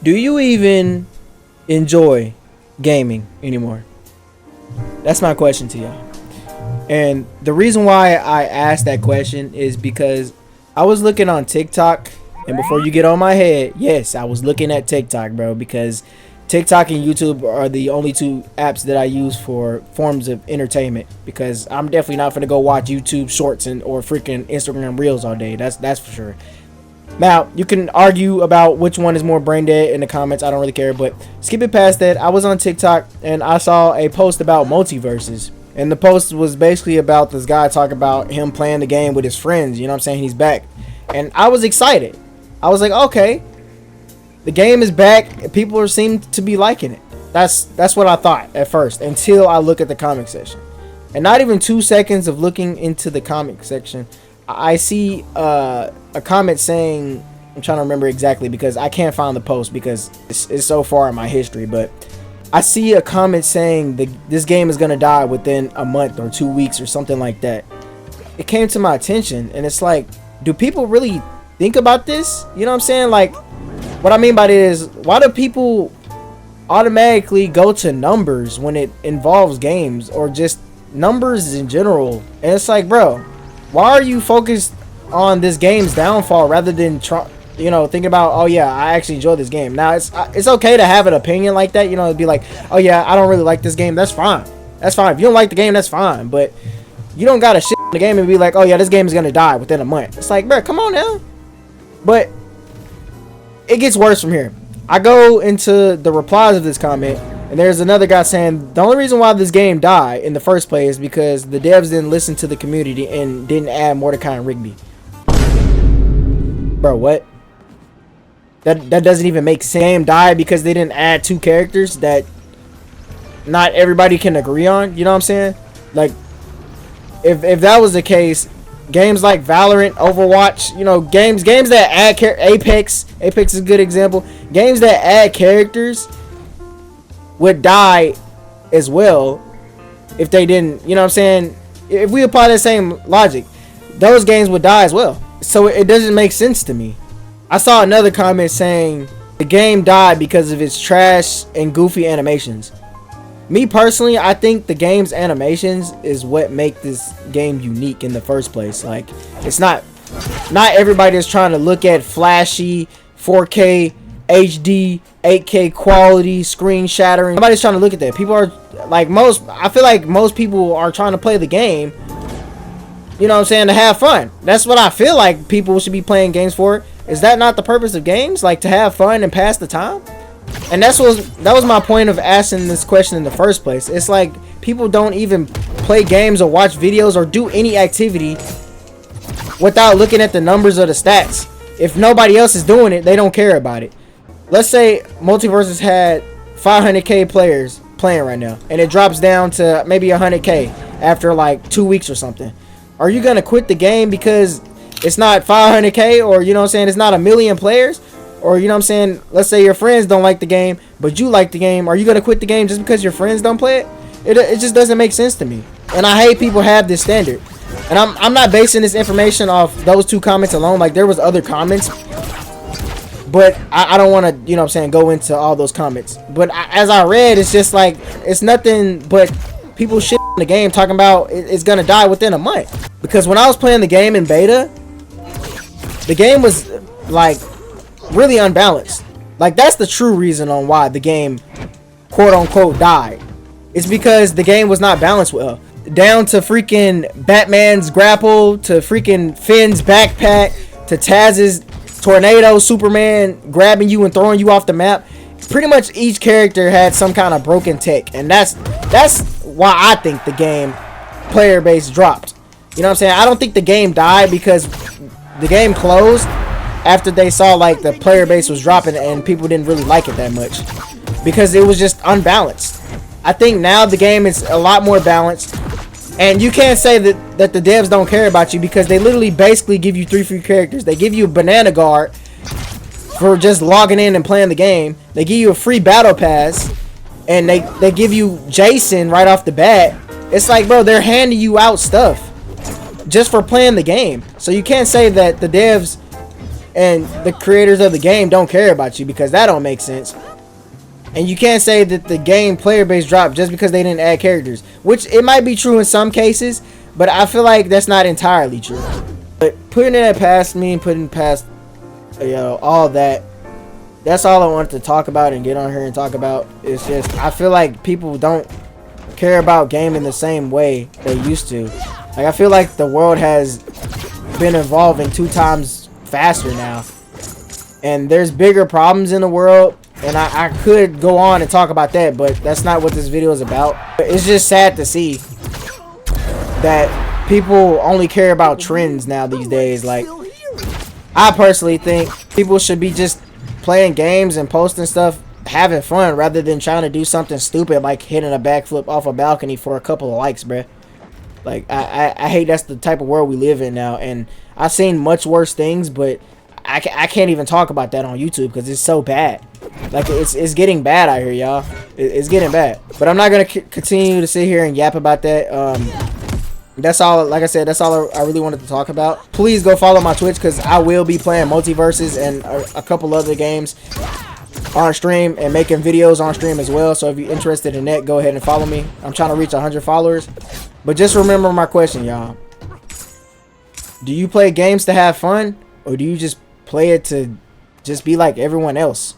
Do you even enjoy gaming anymore? That's my question to y'all. And the reason why I asked that question is because I was looking on TikTok, and before you get on my head, yes, I was looking at TikTok, bro, because TikTok and YouTube are the only two apps that I use for forms of entertainment, because I'm definitely not gonna go watch YouTube shorts or freaking Instagram reels all day. That's for sure. Now, you can argue about which one is more brain dead in the comments. I don't really care, but skip it past that. I was on TikTok and I saw a post about Multiversus. And the post was basically about this guy talking about him playing the game with his friends. You know what I'm saying? He's back. And I was excited. I was like, okay, the game is back. People seem to be liking it. That's what I thought at first, until I look at the comment section. And not even 2 seconds of looking into the comment section, I see a comment saying, I'm trying to remember exactly because I can't find the post because it's so far in my history, but I see a comment saying this game is going to die within a month or 2 weeks or something like that. It came to my attention, and it's like, do people really think about this? You know what I'm saying? Like, what I mean by that is, why do people automatically go to numbers when it involves games, or just numbers in general? And it's like, bro, why are you focused on this game's downfall rather than thinking about, oh yeah, I actually enjoy this game? Now it's okay to have an opinion like that, it'd be like, oh yeah, I don't really like this game. That's fine. If you don't like the game, that's fine, but you don't gotta shit on the game and be like, oh yeah, this game is gonna die within a month. It's like, bro, come on now. But it gets worse from here. I go into the replies of this comment, and there's another guy saying the only reason why this game died in the first place is because the devs didn't listen to the community and didn't add Mordecai and Rigby. Bro, what? That doesn't even make sense. Game died because they didn't add 2 characters that not everybody can agree on. You know what I'm saying? Like, if that was the case, games like Valorant, Overwatch, games that add Apex is a good example. Games that add characters would die as well if they didn't, you know what I'm saying? If we apply that same logic, those games would die as well. So it doesn't make sense to me. I saw another comment saying the game died because of its trash and goofy animations. Me personally, I think the game's animations is what make this game unique in the first place. Like, it's not everybody is trying to look at flashy 4K HD 8K quality screen shattering. Nobody's trying to look at that. People are like, I feel like most people are trying to play the game, you know what I'm saying, to have fun. That's what I feel like people should be playing games for. Is that not the purpose of games? Like, to have fun and pass the time? And that was my point of asking this question in the first place. It's like people don't even play games or watch videos or do any activity without looking at the numbers or the stats. If nobody else is doing it, they don't care about it. Let's say Multiversus had 500k players playing right now, and it drops down to maybe 100k after like 2 weeks or something. Are you gonna quit the game because it's not 500k, or it's not a million players? Or, let's say your friends don't like the game, but you like the game. Are you going to quit the game just because your friends don't play it? It just doesn't make sense to me. And I hate people have this standard. And I'm not basing this information off those 2 comments alone. Like, there was other comments. But I don't want to, go into all those comments. But as I read, it's just like, it's nothing but people shit on the game talking about it's going to die within a month. Because when I was playing the game in beta, the game was, like, really unbalanced. Like, that's the true reason on why the game quote unquote died. It's because the game was not balanced well. Down to freaking Batman's grapple, to freaking Finn's backpack, to Taz's tornado, Superman grabbing you and throwing you off the map. Pretty much each character had some kind of broken tech, and that's why I think the game player base dropped. You know what I'm saying? I don't think the game died because the game closed after they saw like the player base was dropping and people didn't really like it that much because it was just unbalanced. I think now the game is a lot more balanced, and you can't say that the devs don't care about you, because they literally basically give you 3 free characters. They give you a banana guard for just logging in and playing the game. They give you a free battle pass, and they give you Jason right off the bat. It's like, bro, they're handing you out stuff just for playing the game. So you can't say that the devs and the creators of the game don't care about you, because that don't make sense. And you can't say that the game player base dropped just because they didn't add characters, which it might be true in some cases, but I feel like that's not entirely true. But putting it past me and putting past, you know, all that, that's all I wanted to talk about and get on here and talk about. It's just, I feel like people don't care about gaming the same way they used to. Like, I feel like the world has been evolving 2 times faster now, and there's bigger problems in the world. And I could go on and talk about that, but that's not what this video is about. It's just sad to see that people only care about trends now these days. Like, I personally think people should be just playing games and posting stuff, having fun, rather than trying to do something stupid like hitting a backflip off a balcony for a couple of likes, bruh. Like, I hate that's the type of world we live in now. And I've seen much worse things, but I can't even talk about that on YouTube because it's so bad. Like, it's getting bad out here, y'all. It's getting bad. But I'm not gonna continue to sit here and yap about that. That's all. Like I said, that's all I really wanted to talk about. Please go follow my Twitch, because I will be playing Multiversus and a couple other games on stream, and making videos on stream as well. So if you're interested in that, go ahead and follow me. I'm trying to reach 100 followers. But just remember my question, y'all. Do you play games to have fun, or do you just play it to just be like everyone else?